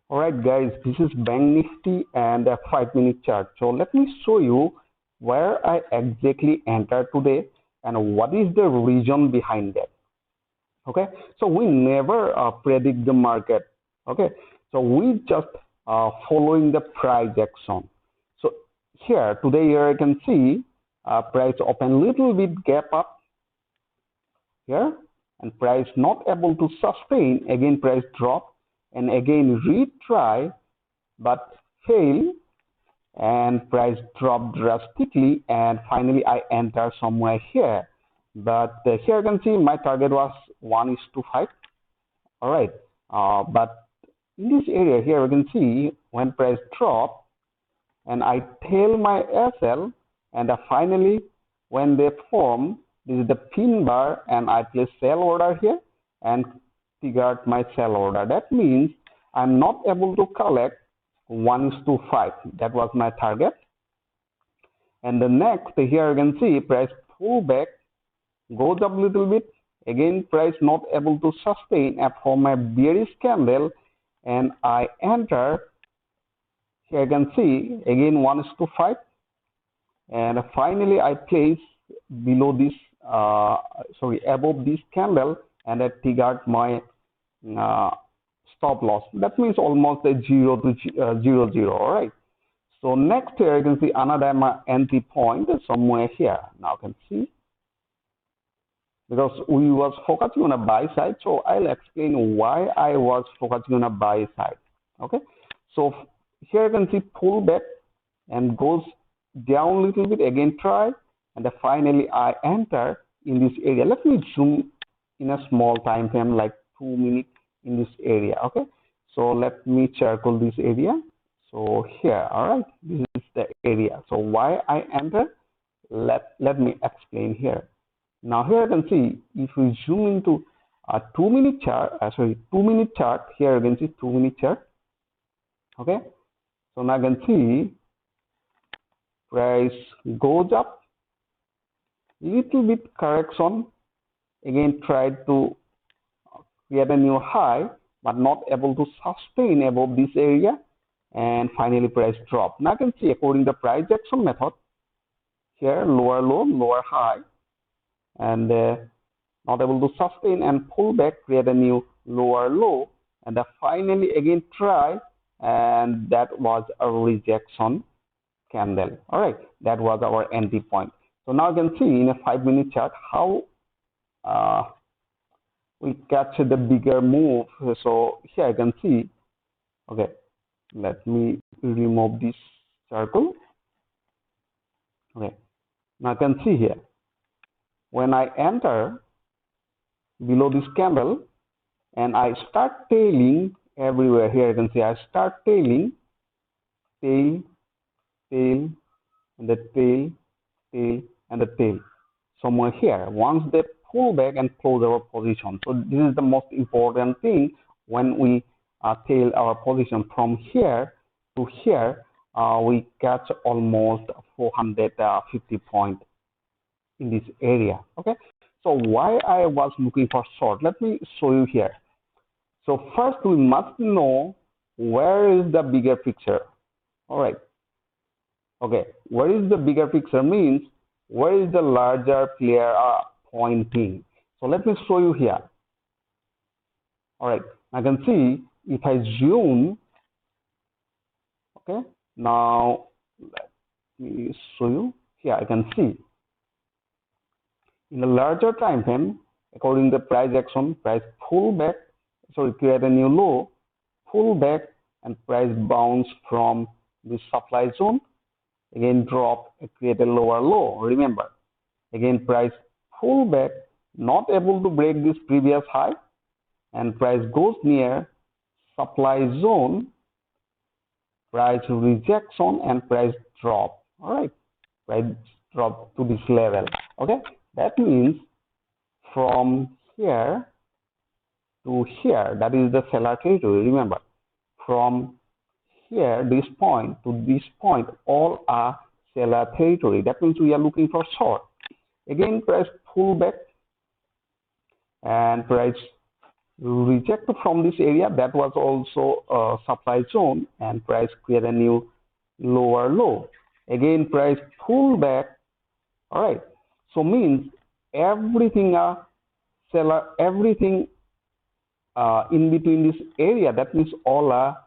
Alright guys, this is Bank Nifty and a 5-minute chart. So let me show you where I exactly entered today and what is the reason behind that. Okay, so we never predict the market. Okay, so we just following the price action. So here I can see price open little bit gap up here, and price not able to sustain, again price drop and again retry but fail, and price dropped drastically, and finally I enter somewhere here. But here you can see my target was 1:5. All right, but in this area here you can see when price drop and I tail my SL, and finally when they form, this is the pin bar, and I place sell order here and triggered my sell order. That means I'm not able to collect 1:5. That was my target. And the next here you can see price pull back, goes up a little bit, again price not able to sustain and form a bearish candle, and I enter. Here you can see again 1:5, and finally I place below this above this candle, and I triggered my stop loss. That means almost a 0 to 0. All right, so next here you can see another entry point somewhere here. Now you can see, because we was focusing on a buy side, so I'll explain why I was focusing on a buy side. Okay, so here you can see pull back and goes down a little bit, again try, and then finally I enter in this area. Let me zoom in a small time frame, like 2 minutes in this area. Okay, so let me circle this area. So here, all right, this is the area. So why I enter, let me explain here. Now here you can see, if we zoom into a 2-minute chart, 2-minute chart, here you can see 2-minute chart. Okay, so now you can see price goes up, little bit correction, again tried to create a new high but not able to sustain above this area, and finally price drop. Now you can see according to the price action method, here lower low, lower high, and not able to sustain and pull back, create a new lower low, and then finally again try, and that was a rejection candle. All right, that was our entry point. So now you can see in a 5-minute chart how we catch the bigger move. So here you can see, okay, let me remove this circle. Okay, now you can see here when I enter below this candle and I start tailing everywhere. Here you can see I start tailing, tail, tail, and the tail, tail, and the tail somewhere here. Once they pull back and close our position. So this is the most important thing when we tail our position. From here to here, we catch almost 450 points in this area. Okay, so why I was looking for short, let me show you here. So first we must know where is the bigger picture. All right, okay, where is the bigger picture means where is the larger player pointing. So let me show you here. All right, I can see if I zoom. Okay, now let me show you here. I can see in a larger time frame, according to the price action, price pull back, create a new low, pull back, and price bounce from the supply zone, again drop, create a lower low. Remember, again price pull back, not able to break this previous high, and price goes near supply zone, price rejection, and price drop. All right, price drop to this level. Okay, that means from here to here, that is the seller territory. Remember, from here, this point to this point, all are seller territory. That means we are looking for short. Again, price pull back, and price reject from this area. That was also a supply zone, and price create a new lower low. Again, price pull back. All right. So means everything seller, everything in between this area, that means all are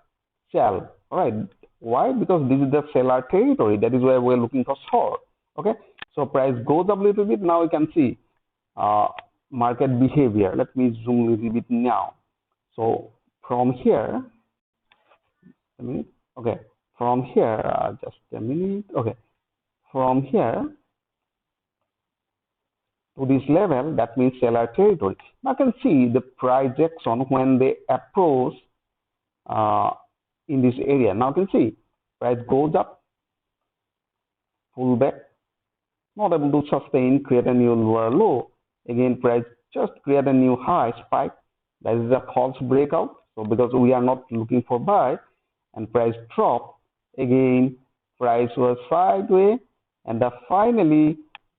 sell. All right. Why? Because this is the seller territory. That is why we're looking for short. Okay. So price goes up a little bit. Now we can see uh, market behavior. Let me zoom a little bit now. So from here, a minute. Okay. From here, just a minute. Okay. From here to this level, that means seller territory. Now you can see the price action when they approach uh, in this area. Now you can see price goes up, pull back, not able to sustain, create a new lower low. Again, price just create a new high spike. That is a false breakout. So because we are not looking for buy, and price drop, again price was sideways, and finally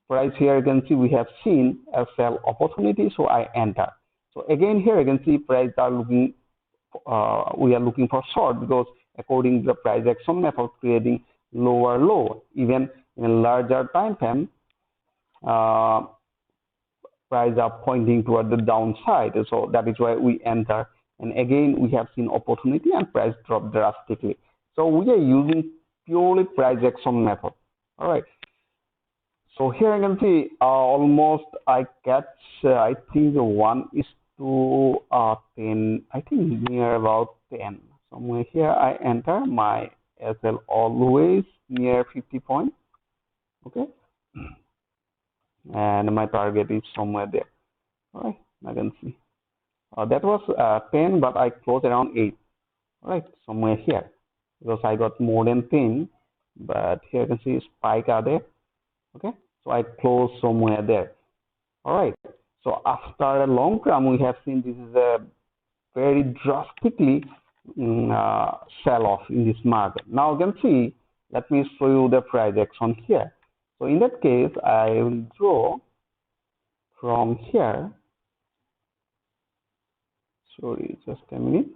price here you can see we have seen a sell opportunity, so I enter. So again here you can see price are looking we are looking for short, because according to the price action method creating lower low, even in a larger time frame, price are pointing toward the downside. So that is why we enter, and again we have seen opportunity and price drop drastically. So we are using purely price action method. All right. So here you can see almost I catch I think 1:10. I think near about 10. Somewhere here I enter my SL always near 50 point. Okay. And my target is somewhere there. All right. I can see that was 10, but I closed around 8. All right. Somewhere here, because I got more than 10, but here you can see spike are there. Okay. So I close somewhere there. All right. So after a long term, we have seen this is a very drastically sell off in this market. Now you can see, let me show you the price action here. So in that case, I will draw from here. Sorry, just a minute.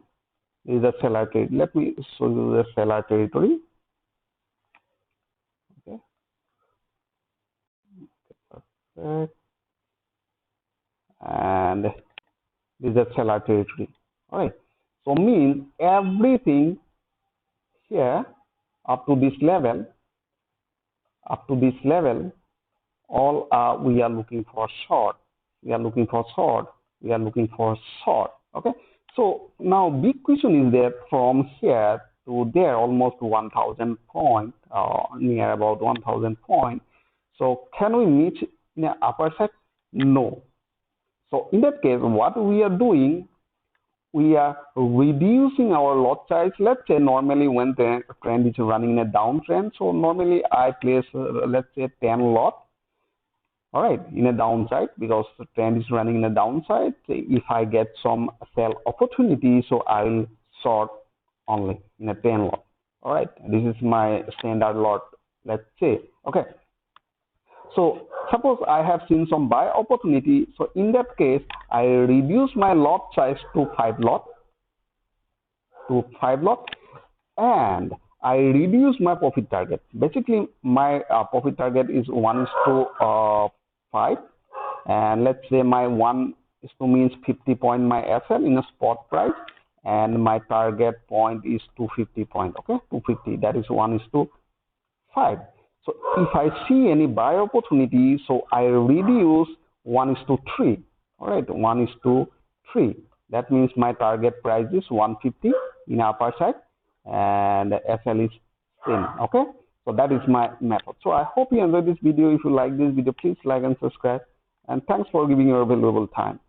This is the seller territory. Let me show you the seller territory. Okay. Perfect. And this is the seller territory. All right. So means everything here up to this level, all we are looking for short. We are looking for short. We are looking for short. Okay. So now big question is that from here to there, almost 1,000 points, near about 1,000 points. So can we meet in the upper side? No. So in that case, what we are doing, we are reducing our lot size. Let's say normally when the trend is running in a downtrend, so normally I place let's say 10 lot. All right, in a downside, because the trend is running in a downside. If I get some sell opportunity, so I will short only in a 10 lot. All right, this is my standard lot, let's say. Okay. So suppose I have seen some buy opportunity. So in that case, I reduce my lot size to 5 lot, and I reduce my profit target. Basically, my profit target is 1:5, and let's say my 1:2 means 50 point my SL in a spot price, and my target point is 250 point. Okay, 250. That is 1:5. So if I see any buy opportunity, so I reduce 1:3. All right, 1:3. That means my target price is 150 in upper side, and SL is 10. Okay, so that is my method. So I hope you enjoyed this video. If you like this video, please like and subscribe. And thanks for giving your valuable time.